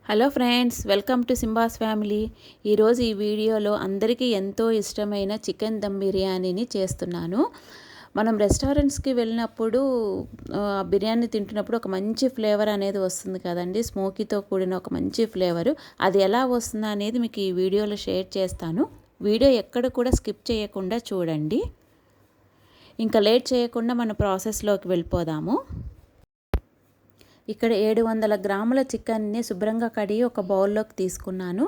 Hello friends, welcome to Simba's family. ఈరోజు ఈ వీడియోలో అందరికీ ఎంతో ఇష్టమైన చికెన్ దమ్ బిర్యానీని చేస్తున్నాను. మనం రెస్టారెంట్స్కి వెళ్ళినప్పుడు బిర్యానీ తింటున్నప్పుడు ఒక మంచి ఫ్లేవర్ అనేది వస్తుంది కదండి, స్మోకీతో కూడిన ఒక మంచి ఫ్లేవరు. అది ఎలా వస్తుందా అనేది మీకు ఈ వీడియోలో షేర్ చేస్తాను. వీడియో ఎక్కడ కూడా స్కిప్ చేయకుండా చూడండి. ఇంకా లేట్ చేయకుండా మన ప్రాసెస్లోకి వెళ్ళిపోదాము. ఇక్కడ 700 గ్రాముల చికెన్ని శుభ్రంగా కడిగి ఒక బౌల్లోకి తీసుకున్నాను.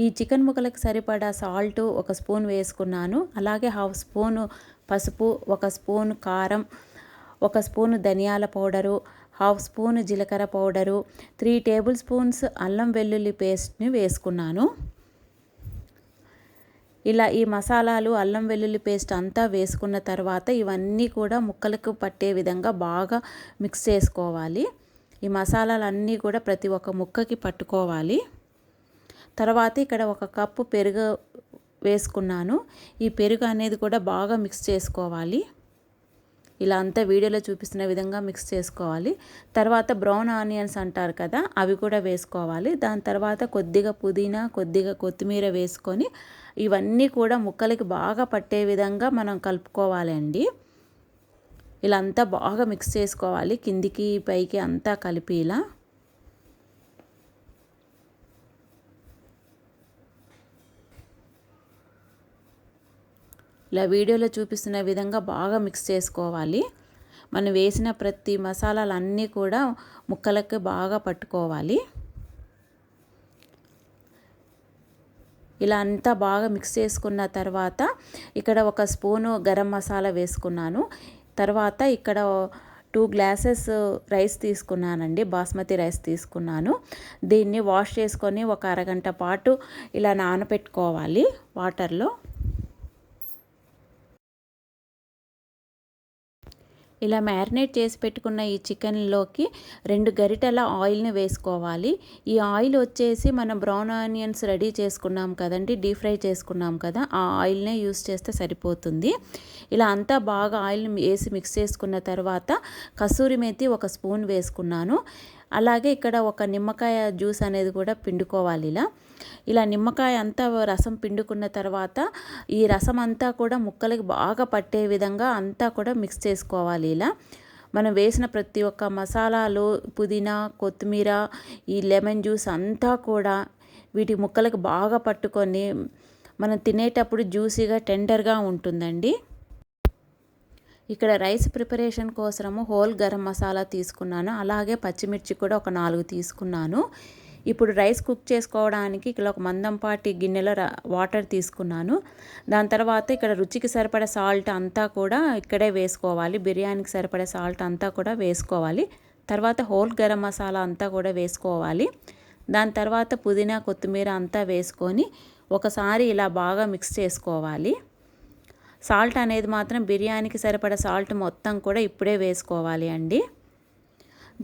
ఈ చికెన్ ముక్కలకు సరిపడా సాల్ట్ 1 స్పూన్ వేసుకున్నాను. అలాగే 1/2 స్పూను పసుపు, 1 స్పూన్ కారం, 1 స్పూను ధనియాల పౌడరు, 1/2 స్పూన్ జీలకర్ర పౌడరు, 3 టేబుల్ స్పూన్స్ అల్లం వెల్లుల్లి పేస్ట్ని వేసుకున్నాను. ఇలా ఈ మసాలాలు, అల్లం వెల్లుల్లి పేస్ట్ అంతా వేసుకున్న తర్వాత ఇవన్నీ కూడా ముక్కలకు పట్టే విధంగా బాగా మిక్స్ చేసుకోవాలి. ఈ మసాలాలన్నీ కూడా ప్రతి ఒక్క ముక్కకి పట్టుకోవాలి. తర్వాత ఇక్కడ 1 కప్పు పెరుగు వేసుకున్నాను. ఈ పెరుగు అనేది కూడా బాగా మిక్స్ చేసుకోవాలి. ఇలా అంతా వీడియోలో చూపిస్తున్న విధంగా మిక్స్ చేసుకోవాలి. తర్వాత బ్రౌన్ ఆనియన్స్ అంటారు కదా, అవి కూడా వేసుకోవాలి. దాని తర్వాత కొద్దిగా పుదీనా, కొద్దిగా కొత్తిమీర వేసుకొని ఇవన్నీ కూడా ముక్కలకి బాగా పట్టే విధంగా మనం కలుపుకోవాలండి. ఇలా అంతా బాగా మిక్స్ చేసుకోవాలి, కిందికి పైకి అంతా కలిపి ఇలా వీడియోలో చూపిస్తున్న విధంగా బాగా మిక్స్ చేసుకోవాలి. మనం వేసిన ప్రతి మసాలాలన్నీ కూడా ముక్కలకి బాగా పట్టుకోవాలి. ఇలా అంతా బాగా మిక్స్ చేసుకున్న తర్వాత ఇక్కడ 1 స్పూను గరం మసాలా వేసుకున్నాను. తర్వాత ఇక్కడ 2 గ్లాసెస్ రైస్ తీసుకున్నానండి, బాస్మతి రైస్ తీసుకున్నాను. దీన్ని వాష్ చేసుకొని ఒక అరగంట పాటు ఇలా నానబెట్టుకోవాలి వాటర్లో. ఇలా మ్యారినేట్ చేసి పెట్టుకున్న ఈ చికెన్లోకి 2 గరిటెల ఆయిల్ని వేసుకోవాలి. ఈ ఆయిల్ వచ్చేసి మనం బ్రౌన్ ఆనియన్స్ రెడీ చేసుకున్నాం కదండి, డీప్ ఫ్రై చేసుకున్నాం కదా, ఆ ఆయిల్నే యూస్ చేస్తే సరిపోతుంది. ఇలా అంతా బాగా ఆయిల్ని వేసి మిక్స్ చేసుకున్న తర్వాత కసూరి మేతి 1 స్పూన్ వేసుకున్నాను. అలాగే ఇక్కడ 1 నిమ్మకాయ జ్యూస్ అనేది కూడా పిండుకోవాలి. ఇలా నిమ్మకాయ అంతా రసం పిండుకున్న తర్వాత ఈ రసం అంతా కూడా ముక్కలకి బాగా పట్టే విధంగా అంతా కూడా మిక్స్ చేసుకోవాలి. ఇలా మనం వేసిన ప్రతి ఒక్క మసాలాలు, పుదీనా, కొత్తిమీర, ఈ లెమన్ జ్యూస్ అంతా కూడా వీటి ముక్కలకి బాగా పట్టుకొని మనం తినేటప్పుడు జ్యూసీగా టెండర్గా ఉంటుందండి. ఇక్కడ రైస్ ప్రిపరేషన్ కోసము హోల్ గరం మసాలా తీసుకున్నాను. అలాగే పచ్చిమిర్చి కూడా ఒక 4 తీసుకున్నాను. ఇప్పుడు రైస్ కుక్ చేసుకోవడానికి ఇక్కడ ఒక మందంపాటి గిన్నెలో వాటర్ తీసుకున్నాను. దాని తర్వాత ఇక్కడ రుచికి సరిపడే సాల్ట్ అంతా కూడా ఇక్కడే వేసుకోవాలి. బిర్యానీకి సరిపడే సాల్ట్ అంతా కూడా వేసుకోవాలి. తర్వాత హోల్ గరం మసాలా అంతా కూడా వేసుకోవాలి. దాని తర్వాత పుదీనా, కొత్తిమీర అంతా వేసుకొని ఒకసారి ఇలా బాగా మిక్స్ చేసుకోవాలి. సాల్ట్ అనేది మాత్రం బిర్యానీకి సరిపడా సాల్ట్ మొత్తం కూడా ఇప్పుడే వేసుకోవాలి అండి.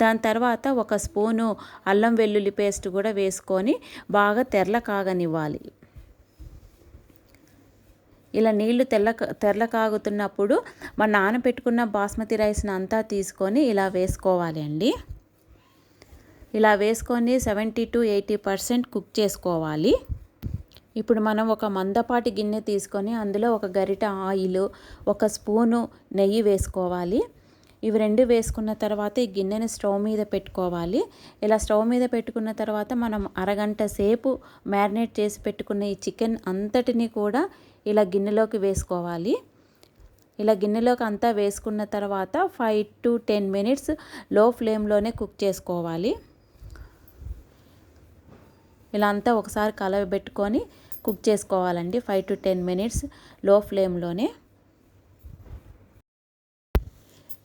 దాని తర్వాత 1 స్పూను అల్లం వెల్లుల్లి పేస్ట్ కూడా వేసుకొని బాగా తెరల కాగనివ్వాలి. ఇలా నీళ్లు తెరల కాగుతున్నప్పుడు మన నానబెట్టుకున్న బాస్మతి రైస్ని అంతా తీసుకొని ఇలా వేసుకోవాలి అండి. ఇలా వేసుకొని 70 to 80% కుక్ చేసుకోవాలి. ఇప్పుడు మనం ఒక మందపాటి గిన్నె తీసుకొని అందులో 1 గరిట ఆయిల్, 1 స్పూను నెయ్యి వేసుకోవాలి. ఇవి 2 వేసుకున్న తర్వాత ఈ గిన్నెని స్టవ్ మీద పెట్టుకోవాలి. ఇలా స్టవ్ మీద పెట్టుకున్న తర్వాత మనం అరగంట సేపు మ్యారినేట్ చేసి పెట్టుకున్న ఈ చికెన్ అంతటిని కూడా ఇలా గిన్నెలోకి వేసుకోవాలి. ఇలా గిన్నెలోకి అంతా వేసుకున్న తర్వాత 5 to 10 మినిట్స్ లో ఫ్లేమ్లోనే కుక్ చేసుకోవాలి. ఇలా అంతా ఒకసారి కలవబెట్టుకొని కుక్ చేసుకోవాలండి 5 to 10 మినిట్స్ లో ఫ్లేమ్లోనే.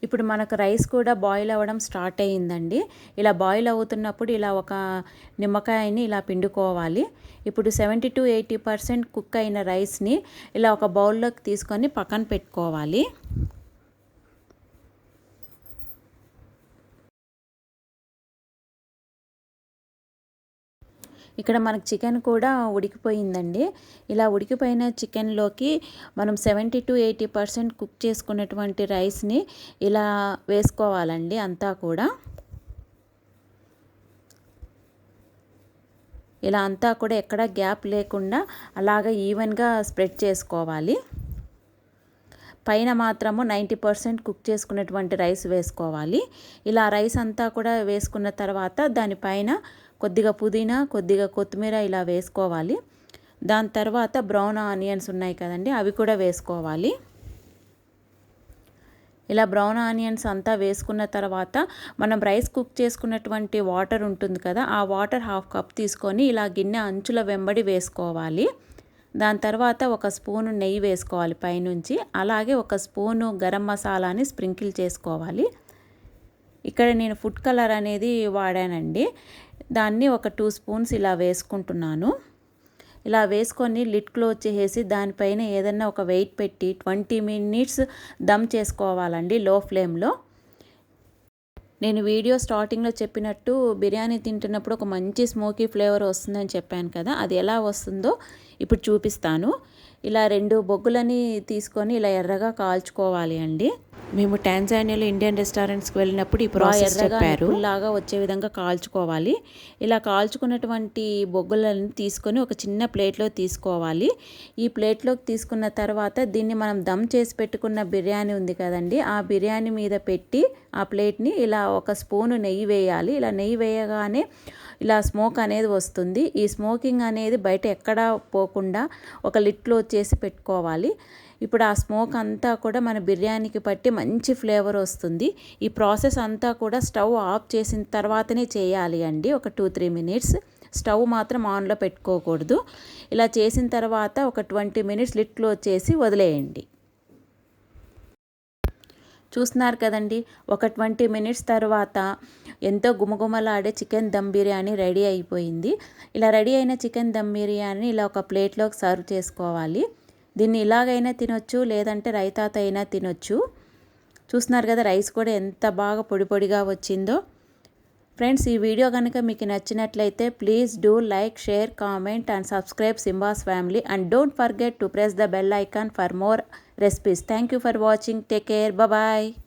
ఇప్పుడు మనకు రైస్ కూడా బాయిల్ అవ్వడం స్టార్ట్ అయ్యిందండి. ఇలా బాయిల్ అవుతున్నప్పుడు ఇలా ఒక నిమ్మకాయని ఇలా పిండుకోవాలి. ఇప్పుడు 70 to 80% కుక్ అయిన రైస్ని ఇలా ఒక బౌల్లోకి తీసుకొని పక్కన పెట్టుకోవాలి. ఇక్కడ మనకు చికెన్ కూడా ఉడికిపోయిందండి. ఇలా ఉడికిపోయిన చికెన్లోకి మనం 70 to 80% కుక్ చేసుకున్నటువంటి రైస్ని ఇలా వేసుకోవాలండి అంతా కూడా. ఇలా అంతా కూడా ఎక్కడ గ్యాప్ లేకుండా అలాగ ఈవెన్గా స్ప్రెడ్ చేసుకోవాలి. పైన మాత్రము 90% కుక్ చేసుకున్నటువంటి రైస్ వేసుకోవాలి. ఇలా రైస్ అంతా కూడా వేసుకున్న తర్వాత దానిపైన కొద్దిగా పుదీనా, కొద్దిగా కొత్తిమీర ఇలా వేసుకోవాలి. దాని తర్వాత బ్రౌన్ ఆనియన్స్ ఉన్నాయి కదండి, అవి కూడా వేసుకోవాలి. ఇలా బ్రౌన్ ఆనియన్స్ అంతా వేసుకున్న తర్వాత మనం రైస్ కుక్ చేసుకున్నటువంటి వాటర్ ఉంటుంది కదా, ఆ వాటర్ 1/2 కప్ తీసుకొని ఇలా గిన్నె అంచుల వెంబడి వేసుకోవాలి. దాని తర్వాత ఒక స్పూను నెయ్యి వేసుకోవాలి పైనుంచి. అలాగే ఒక స్పూను గరం మసాలాని స్ప్రింకిల్ చేసుకోవాలి. ఇక్కడ నేను ఫుడ్ కలర్ అనేది వాడానండి. దాన్ని ఒక 2 స్పూన్స్ ఇలా వేసుకుంటున్నాను. ఇలా వేసుకొని లిడ్ క్లోజ్ చేసేసి దానిపైన ఏదన్నా ఒక వెయిట్ పెట్టి 20 మినిట్స్ దమ్ చేసుకోవాలండి లో ఫ్లేమ్లో. నేను వీడియో స్టార్టింగ్లో చెప్పినట్టు బిర్యానీ తింటున్నప్పుడు ఒక మంచి స్మోకీ ఫ్లేవర్ వస్తుందని చెప్పాను కదా, అది ఎలా వస్తుందో ఇప్పుడు చూపిస్తాను. ఇలా 2 బొగ్గులని తీసుకొని ఇలా ఎర్రగా కాల్చుకోవాలి అండి. మేము టాంజానియాలో ఇండియన్ రెస్టారెంట్స్కి వెళ్ళినప్పుడు ఈ ప్రాసెస్ చెప్పారు. లాగా వచ్చే విధంగా కాల్చుకోవాలి. ఇలా కాల్చుకున్నటువంటి బొగ్గులను తీసుకొని ఒక చిన్న ప్లేట్లో తీసుకోవాలి. ఈ ప్లేట్లోకి తీసుకున్న తర్వాత దీన్ని మనం దమ్ చేసి పెట్టుకున్న బిర్యానీ ఉంది కదండి, ఆ బిర్యానీ మీద పెట్టి ఆ ప్లేట్ని ఇలా ఒక స్పూను నెయ్యి వేయాలి. ఇలా నెయ్యి వేయగానే ఇలా స్మోక్ అనేది వస్తుంది. ఈ స్మోకింగ్ అనేది బయట ఎక్కడా పోకుండా ఒక లిట్లో చేసి పెట్టుకోవాలి. ఇప్పుడు ఆ స్మోక్ అంతా కూడా మన బిర్యానీకి పట్టి మంచి ఫ్లేవర్ వస్తుంది. ఈ ప్రాసెస్ అంతా కూడా స్టవ్ ఆఫ్ చేసిన తర్వాతనే చేయాలి అండి. ఒక 2-3 మినిట్స్ స్టవ్ మాత్రం ఆన్లో పెట్టుకోకూడదు. ఇలా చేసిన తర్వాత ఒక 20 మినిట్స్ లిడ్ క్లోజ్ చేసి వదిలేయండి. చూస్తున్నారు కదండి, ఒక 20 మినిట్స్ తర్వాత ఎంతో గుమగుమలాడే చికెన్ దమ్ బిర్యానీ రెడీ అయిపోయింది. ఇలా రెడీ అయిన చికెన్ దమ్ బిర్యానీ ఇలా ఒక ప్లేట్లోకి సర్వ్ చేసుకోవాలి. దీన్ని ఇలాగైనా తినొచ్చు, లేదంటే రైతాతో అయినా తినొచ్చు. చూస్తున్నారు కదా రైస్ కూడా ఎంత బాగా పొడి పొడిగా వచ్చిందో. ఫ్రెండ్స్, ఈ వీడియో కనుక మీకు నచ్చినట్లయితే please do like, share, comment and subscribe Simba's family and don't forget to press the bell icon for more recipes. Thank you for watching. Take care. Bye bye.